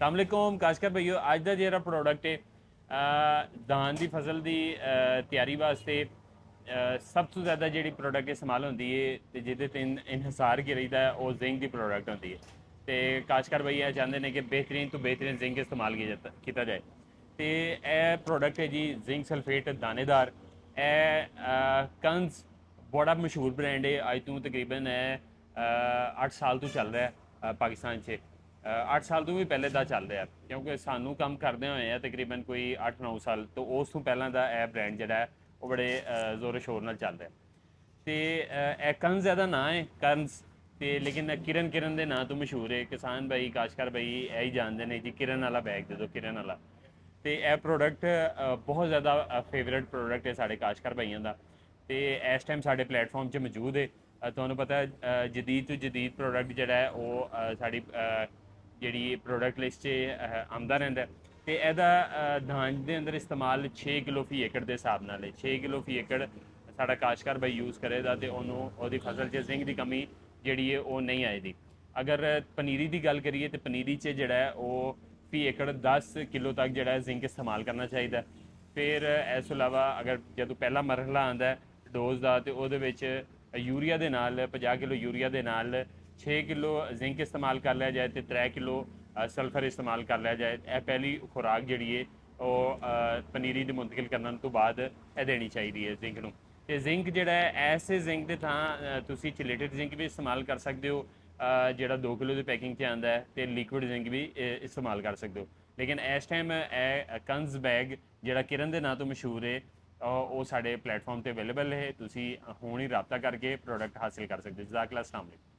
अस्सलाम काशकर भईयो अज का जो प्रोडक्ट है धान की फसल की तैयारी वास्ते सब तो ज़्यादा जी प्रोडक्ट इस्तेमाल होती है तो जिद इनहसार गिरदा है वो जिंक की प्रोडक्ट होती है। तो काशकर भईया चाहते हैं कि बेहतरीन तो बेहतरीन जिंक इस्तेमाल किया जाए। तो यह प्रोडक्ट है जी जिंक सल्फेट दानेदार। कंज बड़ा मशहूर ब्रांड है, अज तू तकरीबन 8 साल तो चल रहा है पाकिस्तान से। 8 साल तो भी पहले का चल रहा है क्योंकि सानू काम करदे होए हैं तकरीबन कोई 8-9 साल तो उस तो पहला का यह ब्रांड जोड़ा है वो बड़े जोरों शोर नाल चल रहा है। तो कंज का नाम है कंज। तो लेकिन किरण किरण के नाम तो मशहूर है। किसान भाई काशकार भाई यही जानते हैं जी किरण वाला बैग दे दो किरण वाला। तो यह प्रोडक्ट बहुत ज़्यादा फेवरेट प्रोडक्ट है साढ़े काशकार भाइयों का। तो इस टाइम साढ़े प्लेटफॉर्म से मौजूद है। तुहानू पता है जदीद तो जदीद प्रोडक्ट जोड़ा है वो साड़ी जी प्रोडक्ट लिस्ट से आंदा रहिंदा है। तो यदा धान के अंदर इस्तेमाल 6 किलो फी एकड़ के हिसाब नाल 6 किलो फी एकड़ साड़ा काशकार भाई यूज़ करेगा तो उन्होंने फसल च जिंक की कमी जी है वो नहीं आएगी। अगर पनीरी की गल करिए तो पनीरी च जोड़ा है वो फी एकड़ 10 किलो तक जोड़ा है जिंक इस्तेमाल करना चाहिए। फिर इस तो इलावा अगर जो पहला मरहला आता है डोज का तो वो यूरिया के नाल 50 किलो यूरिया के नाल 6 किलो जिंक इस्तेमाल कर लिया जाए तो 3 किलो सल्फर इस्तेमाल कर लिया जाए। यह पहली खुराक जी है वो पनीरी की मुंतकिल करने तो बाद देनी चाहिए है जिंक नूं। तो जिंक जोड़ा है ऐसे जिंक के थां तुसी चिलेटेड जिंक भी इस्तेमाल कर सकते हो जोड़ा 2 किलो की पैकिंग से आता है तो लिक्विड जिंक भी इस्तेमाल कर सकते हो। लेकिन इस टाइम कंज बैग जोड़ा किरण के नाम तो मशहूर है वो साढ़े प्लेटफॉर्म पर अवेलेबल है। तुसी हुण ही रबता करके प्रोडक्ट हासिल कर सकते हो। जज़ाकल्लाह, अस्सलाम वालेकुम।